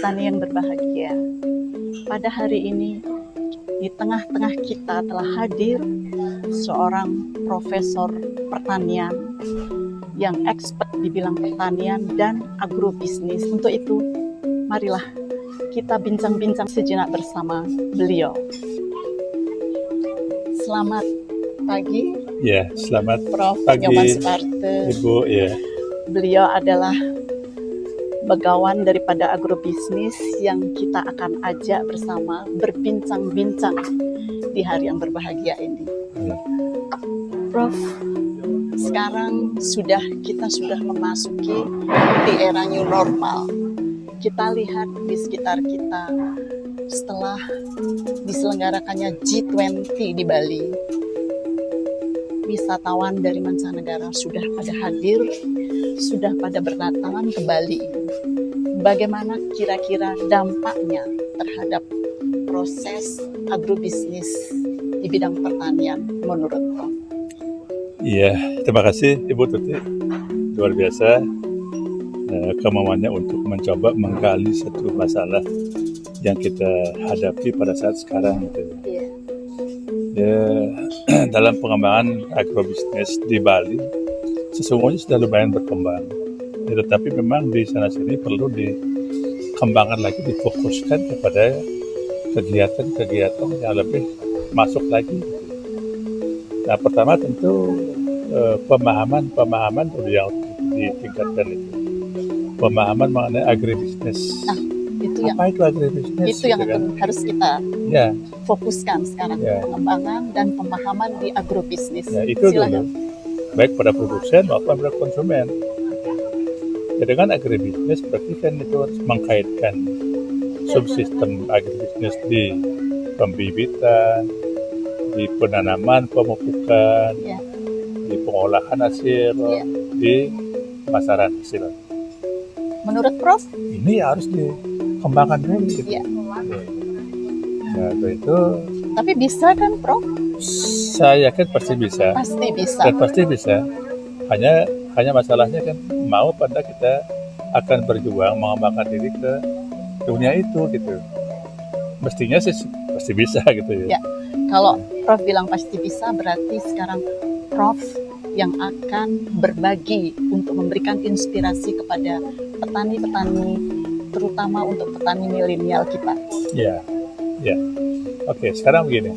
petani yang berbahagia. Pada hari ini, di tengah-tengah kita telah hadir seorang profesor pertanian yang expert di bidang pertanian dan agrobisnis. Untuk itu, marilah kita bincang-bincang sejenak bersama beliau. Selamat pagi. Ya, selamat Prof. pagi, Nyoman Soekarto. Ibu. Ya, Beliau adalah begawan daripada agrobisnis yang kita akan ajak bersama berbincang-bincang di hari yang berbahagia ini. ya. Prof, sekarang kita sudah memasuki di era new normal. Kita lihat di sekitar kita setelah diselenggarakannya G20 di Bali. Wisatawan dari mancanegara sudah pada hadir, sudah pada berdatangan ke Bali. Bagaimana kira-kira dampaknya terhadap proses agrobisnis di bidang pertanian menurut Prof? Iya, terima kasih Ibu Tuti. Luar biasa kemauannya untuk mencoba menggali satu masalah yang kita hadapi pada saat sekarang. Gitu. Iya. Ya, dalam pengembangan agrobisnis di Bali, sesungguhnya sudah lumayan berkembang. Ya, tetapi memang di sana-sini perlu dikembangkan lagi, difokuskan kepada kegiatan-kegiatan yang lebih masuk lagi. Nah, pertama tentu pemahaman yang ditingkatkan itu. Pemahaman mengenai agribisnis. Nah, Apa itu agribisnis? Itu yang harus kita ya, fokuskan sekarang, Ya. pengembangan dan pemahaman di agrobisnis. ya itu Silakan. dulu. Baik pada produsen maupun pada konsumen. Ya, dengan agribisnis berarti kan itu harus mengkaitkan subsistem agribisnis di pembibitan, di penanaman, pemupukan, Ya. di pengolahan hasil, Ya. di pemasaran hasil. Menurut Prof? Ini harus dikembangkan dulu. Gitu. Ya. Nah, itu Tapi bisa kan Prof? saya yakin pasti bisa. Pasti bisa. Dan pasti bisa. Hanya masalahnya kan mau pada kita akan berjuang mengembangkan diri ke dunia itu gitu. Mestinya sih pasti bisa gitu ya. Ya. Kalau Prof bilang pasti bisa, berarti sekarang Prof yang akan berbagi untuk memberikan inspirasi kepada petani-petani, terutama untuk petani milenial kita. Ya. Oke, sekarang begini.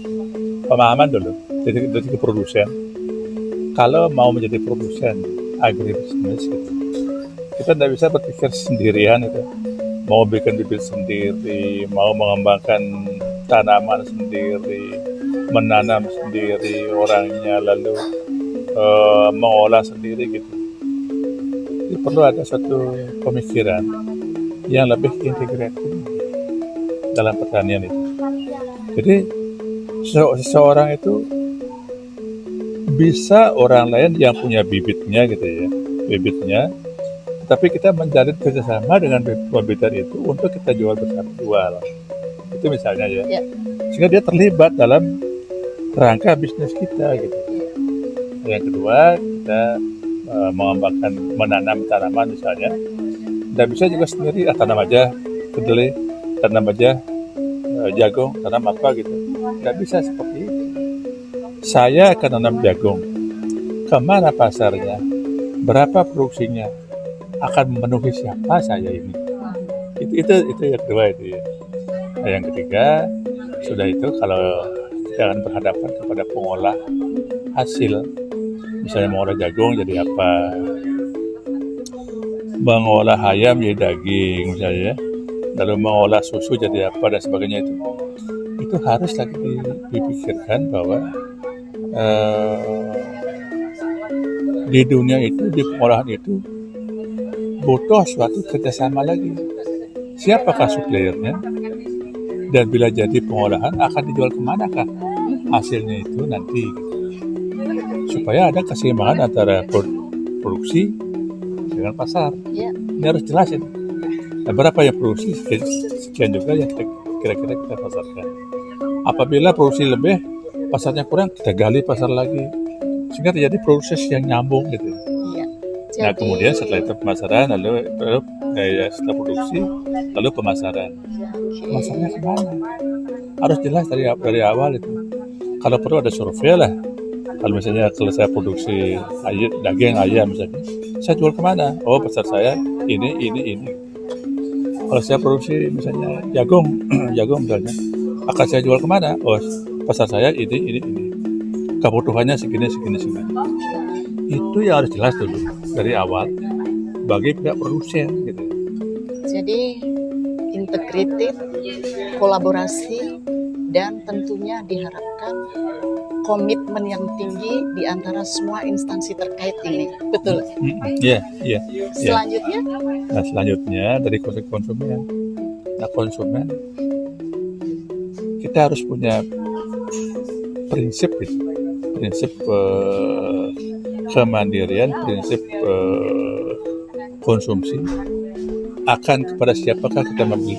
Pemahaman dulu dari produsen. Kalau mau menjadi produsen agribisnis gitu, kita tidak bisa berpikir sendirian itu. Mau bikin bibit sendiri, mau mengembangkan tanaman sendiri, menanam sendiri orangnya, lalu mengolah sendiri gitu. Jadi perlu ada satu pemikiran yang lebih integratif dalam pertanian itu. Jadi seseorang itu bisa orang lain yang punya bibitnya gitu ya, tapi kita menjalin kerjasama dengan pembibitan itu untuk kita jual bersama. Itu misalnya ya. Sehingga dia terlibat dalam rangka bisnis kita gitu. Yang kedua, kita mengembangkan menanam tanaman misalnya. Tidak bisa juga sendiri, tanam aja kedelai, tanam aja jagung, tanam apa gitu. Tidak bisa seperti itu. Saya akan tanam jagung. Kemana pasarnya? Berapa produksinya? Akan memenuhi siapa saya ini? Itu yang kedua itu ya. Nah, yang ketiga, sudah itu kalau kita akan berhadapan kepada pengolah hasil, misalnya mengolah jagung jadi apa, mengolah ayam jadi daging misalnya, lalu mengolah susu jadi apa dan sebagainya itu harus lagi dipikirkan bahwa di dunia itu, di pengolahan itu butuh suatu kerjasama lagi. Siapakah suppliernya? Dan bila jadi pengolahan akan dijual kemanakah hasilnya itu nanti? Supaya ada keseimbangan antara produksi dengan pasar. Ya. Ini harus jelasin. Nah, berapa yang produksi, sekian juga yang kira-kira kita pasarkan. Apabila produksi lebih, pasarnya kurang, kita gali pasar lagi. Sehingga terjadi proses yang nyambung gitu. Iya. Nah, kemudian setelah itu pemasaran, lalu setelah produksi, lalu pemasaran. Oke. Pemasarannya kemana? Harus jelas dari awal itu. Kalau perlu ada survei lah. Kalau misalnya kalau saya produksi daging ayam misalnya, saya jual kemana? Oh, pasar saya ini. Kalau saya produksi misalnya jagung, jagung misalnya, akan saya jual kemana? Oh, pasar saya ini. Kebutuhannya segini. Itu yang harus jelas dulu dari awal bagi pihak produsen gitu. Jadi integrated, kolaborasi, dan tentunya diharapkan komitmen yang tinggi di antara semua instansi terkait ini. Betul? Iya. Selanjutnya? Nah, selanjutnya dari konsumen. Nah, konsumen kita harus punya prinsip gitu. Prinsip kemandirian, prinsip konsumsi. Akan kepada siapakah kita membeli,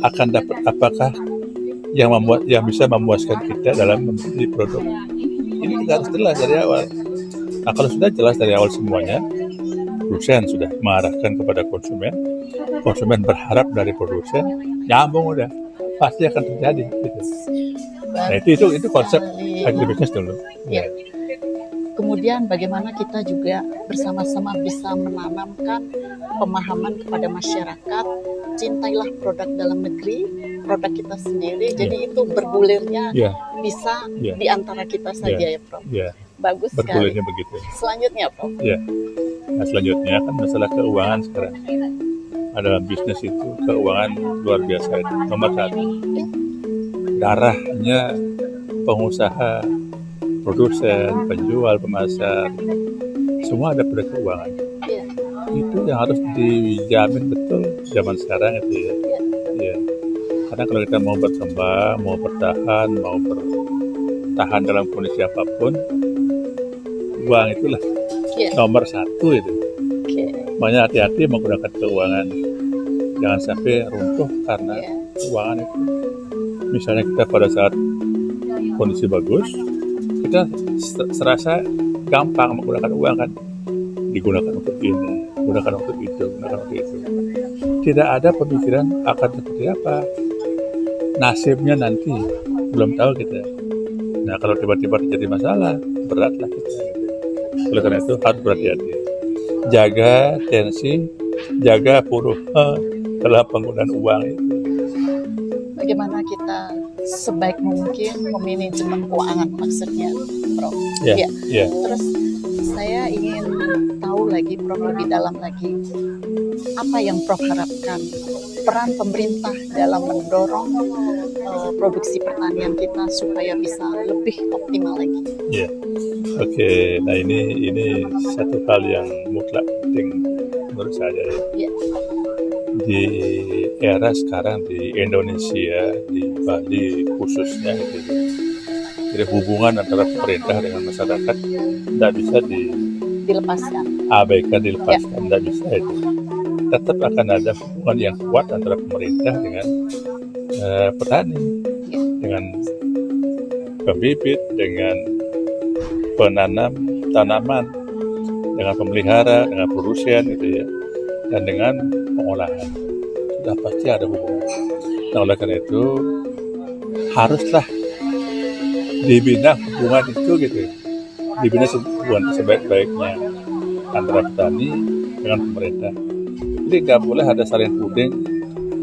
akan dapat apakah yang bisa memuaskan kita dalam membeli produk. Ini kita harus jelas dari awal. Nah, kalau sudah jelas dari awal semuanya, produsen sudah mengarahkan kepada konsumen berharap dari produsen, nyambung udah, pasti akan terjadi gitu. Nah, itu konsep agribisnis dulu. Ya. Kemudian bagaimana kita juga bersama-sama bisa menanamkan pemahaman kepada masyarakat, cintailah produk dalam negeri, produk kita sendiri. Jadi itu bergulirnya bisa di antara kita saja ya Prof. Bagus sekali. Bergulirnya begitu. Selanjutnya Prof. Nah, selanjutnya kan masalah keuangan sekarang. Dalam bisnis itu keuangan luar biasa itu nomor 1. Darahnya pengusaha, produsen, penjual, pemasar, semua ada pada keuangan. Itu yang harus dijamin betul zaman sekarang itu ya. Karena kalau kita mau berkembang, mau bertahan dalam kondisi apapun, uang itulah nomor 1 itu. Makanya hati-hati menggunakan keuangan, jangan sampai runtuh karena keuangan itu. Misalnya kita pada saat kondisi bagus, kita serasa gampang menggunakan uang kan, digunakan untuk ini, gunakan untuk itu. Tidak ada pemikiran akan seperti apa nasibnya nanti, belum tahu kita. Nah, kalau tiba-tiba terjadi masalah, beratlah kita. Oleh karena itu harus berhati-hati, jaga tensi, jaga volume dalam penggunaan uang itu. Bagaimana kita sebaik mungkin memanajemen keuangan maksudnya, Prof. Terus saya ingin tahu lagi, Prof, lebih dalam lagi. Apa yang Prof harapkan peran pemerintah dalam mendorong produksi pertanian kita supaya bisa lebih optimal lagi? Oke. Nah ini satu hal yang mutlak penting menurut saya ya. Di era sekarang di Indonesia, di Bali khususnya gitu. Jadi hubungan antara pemerintah dengan masyarakat tidak bisa dilepaskan, tidak bisa itu. Tetap akan ada hubungan yang kuat antara pemerintah dengan petani, dengan pembibit, dengan penanam tanaman, dengan pemelihara, dengan produsen gitu ya, dan dengan pengolahan. Sudah pasti ada hubungan. Nah, oleh karena itu haruslah dibina hubungan itu gitu, dibina hubungan sebaik-baiknya antara petani dengan pemerintah. Jadi nggak boleh ada saling tuding,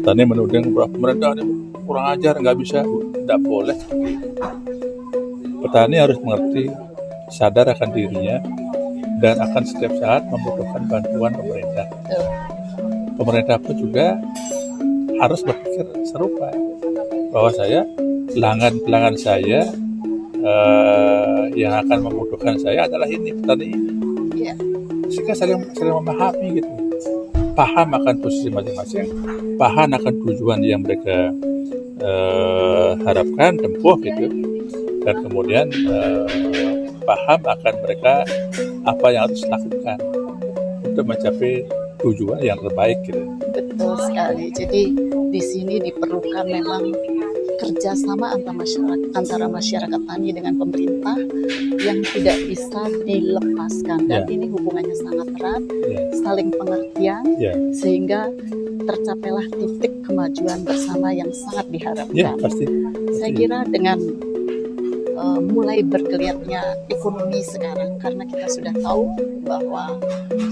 petani menuding pemerintah ini kurang ajar, nggak bisa, nggak boleh. Petani harus mengerti, sadar akan dirinya, dan akan setiap saat membutuhkan bantuan pemerintah. Pemerintah pun juga harus berpikir serupa, bahwa pelanggan saya yang akan membutuhkan saya adalah ini, petani ini. Sehingga saling memahami gitu, paham akan posisi masing-masing, paham akan tujuan yang mereka harapkan tempuh gitu, dan kemudian paham akan mereka apa yang harus dilakukan untuk mencapai tujuan yang terbaik gitu. Betul sekali. Jadi di sini diperlukan memang kerjasama antara masyarakat tani dengan pemerintah yang tidak bisa dilepaskan, dan ini hubungannya sangat erat, saling pengertian, sehingga tercapailah titik kemajuan bersama yang sangat diharapkan. Pasti. Saya kira dengan mulai bergeliatnya ekonomi sekarang, karena kita sudah tahu bahwa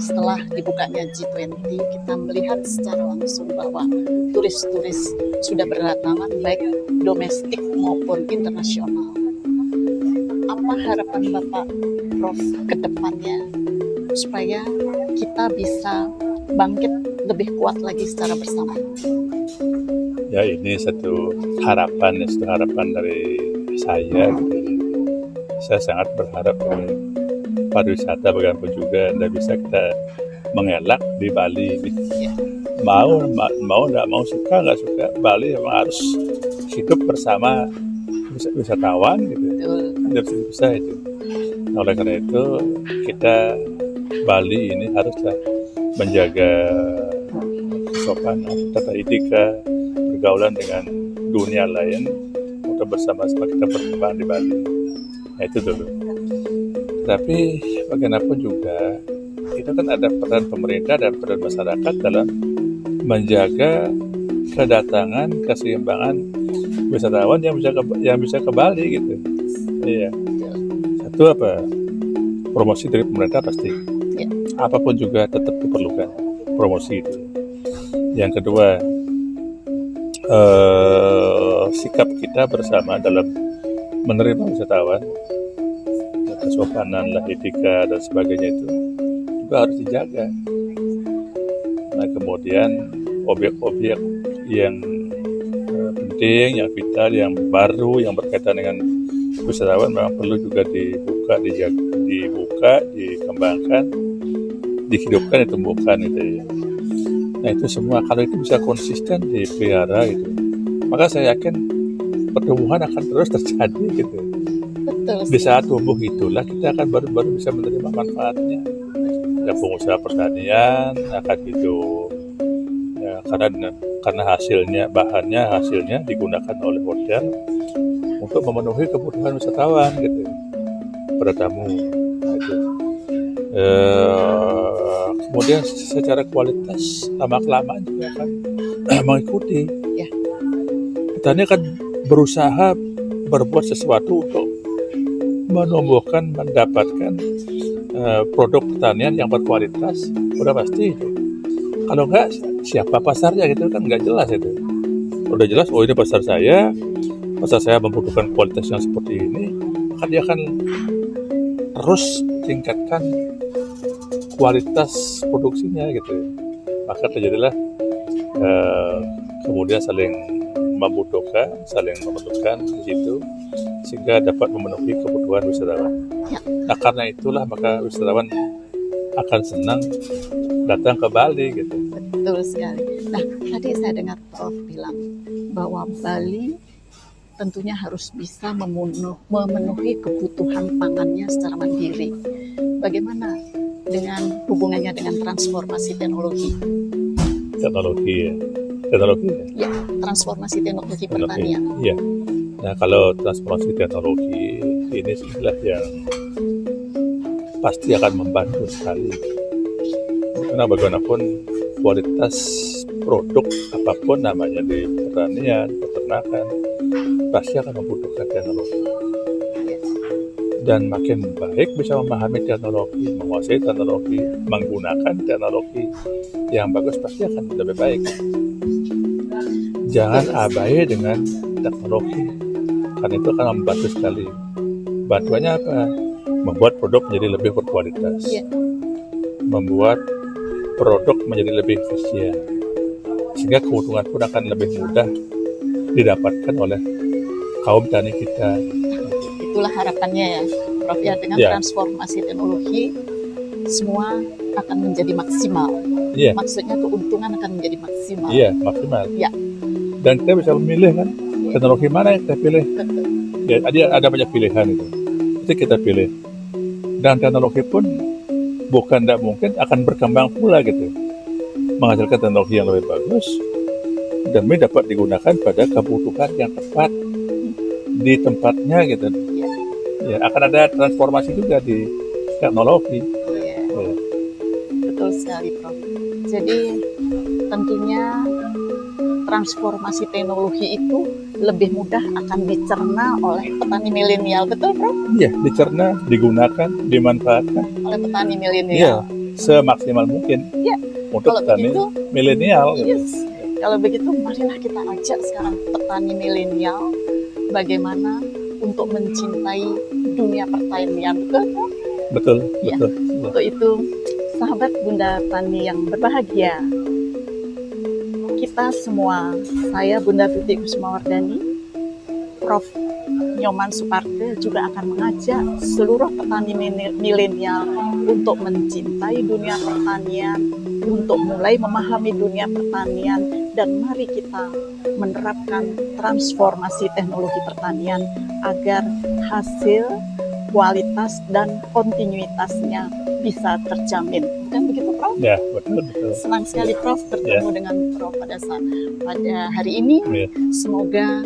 setelah dibukanya G20, kita melihat secara langsung bahwa turis-turis sudah berdatangan baik domestik maupun internasional. Apa harapan Bapak, Prof, ke depannya supaya kita bisa bangkit lebih kuat lagi secara bersama? Ya, ini satu harapan dari saya gitu. Saya sangat berharap pariwisata bagaimanapun juga tidak bisa kita mengelak di Bali. Mau nggak mau, suka nggak suka, Bali memang harus hidup bersama wisatawan gitu. Tidak bisa itu. Oleh karena itu kita Bali ini haruslah menjaga kesopanan, tata etika, pergaulan dengan dunia lain untuk bersama-sama kita berkembang di Bali. Nah, itu dulu. Tapi bagaimanapun juga itu kan ada peran pemerintah dan peran masyarakat dalam menjaga kedatangan, keseimbangan wisatawan yang bisa ke Bali gitu. Iya. Satu promosi dari pemerintah pasti. Apapun juga tetap diperlukan promosi itu. Yang kedua, sikap kita bersama dalam menerima wisatawan, kesopanan lah, etika dan sebagainya itu juga harus dijaga. Nah, kemudian objek-objek yang penting, yang vital, yang baru, yang berkaitan dengan wisatawan memang perlu juga dibuka, dikembangkan, dihidupkan, ditumbuhkan gitu ya. Nah, itu semua kalau itu bisa konsisten dipelihara gitu, maka saya yakin pertumbuhan akan terus terjadi gitu. Betul. Di saat tumbuh itulah kita akan baru bisa menerima manfaatnya. Ya, pengusaha pertanian akan hidup ya, karena hasilnya digunakan oleh hotel untuk memenuhi kebutuhan wisatawan gitu, para tamu. Nah, itu. Kemudian secara kualitas lama-kelamaan juga akan mengikuti. Petani kan berusaha berbuat sesuatu untuk menumbuhkan, mendapatkan produk pertanian yang berkualitas. Udah pasti itu. Kalau enggak, siapa pasarnya gitu kan nggak jelas itu. Udah jelas, oh ini pasar saya membutuhkan kualitas yang seperti ini, maka dia akan terus tingkatkan kualitas produksinya gitu. Maka terjadilah kemudian saling membutuhkan di situ, sehingga dapat memenuhi kebutuhan wisatawan. Nah, karena itulah maka wisatawan akan senang datang ke Bali gitu. Betul sekali. Nah, tadi saya dengar Prof bilang bahwa Bali tentunya harus bisa memenuhi kebutuhan pangannya secara mandiri. Bagaimana dengan hubungannya dengan transformasi teknologi? Ya, transformasi teknologi pertanian. Iya. Nah, kalau transformasi teknologi ini istilah yang pasti akan membantu sekali. Karena bagaimanapun kualitas produk apapun namanya di pertanian, peternakan, pasti akan membutuhkan teknologi. Dan makin baik bisa memahami teknologi, menguasai teknologi, menggunakan teknologi yang bagus, pasti akan lebih baik. Jangan abai dengan teknologi, karena itu akan membantu sekali. Bantuannya apa? Membuat produk menjadi lebih berkualitas, membuat produk menjadi lebih efisien, sehingga keuntungan pun akan lebih mudah didapatkan oleh kaum tani kita. Itulah harapannya ya, Prof, ya, dengan transformasi teknologi semua akan menjadi maksimal. Maksudnya keuntungan akan menjadi maksimal. Maksimal. Dan kita bisa memilih kan, teknologi mana yang kita pilih. Ada banyak pilihan itu. Itu kita pilih. Dan teknologi pun tidak mungkin akan berkembang pula gitu, menghasilkan teknologi yang lebih bagus, demi dapat digunakan pada kebutuhan yang tepat di tempatnya gitu. Ya. Ya, akan ada transformasi juga di teknologi. Iya, Ya. betul sekali, Prof. Jadi tentunya transformasi teknologi itu lebih mudah akan dicerna oleh petani milenial, betul, Prof? Iya, dicerna, digunakan, dimanfaatkan. Oleh petani Iya, milenial. semaksimal mungkin Iya. untuk Kalau petani begitu, milenial. Gitu. yes. Kalau begitu, marilah kita ajak sekarang petani milenial bagaimana untuk mencintai dunia pertanian, betul, Prof? Betul, Iya. betul. Ya. Untuk itu, sahabat Bunda Tani yang berbahagia, kita semua, saya Bunda Tuti Kusumawardani, Prof. Nyoman Suparte juga akan mengajak seluruh petani milenial untuk mencintai dunia pertanian, untuk mulai memahami dunia pertanian, dan mari kita menerapkan transformasi teknologi pertanian agar hasil, kualitas, dan kontinuitasnya bisa terjamin. Bukan begitu, Prof? Ya, betul, betul. Senang sekali, Prof, bertemu dengan Prof pada hari ini. Ya. Semoga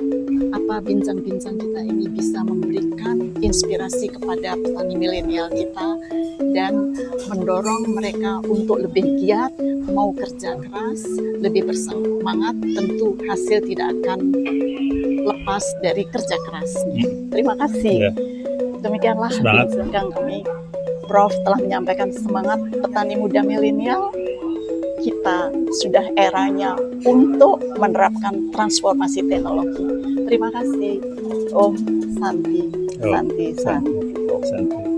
bincang-bincang kita ini bisa memberikan inspirasi kepada petani milenial kita dan mendorong mereka untuk lebih giat, mau kerja keras, lebih bersemangat. Tentu hasil tidak akan lepas dari kerja keras. Terima kasih. Ya. Demikianlah Semangat. bincang kami. Prof telah menyampaikan semangat petani muda milenial. Kita sudah eranya untuk menerapkan transformasi teknologi. Terima kasih. Om Santi, Oh, Santi, Santi. Santi.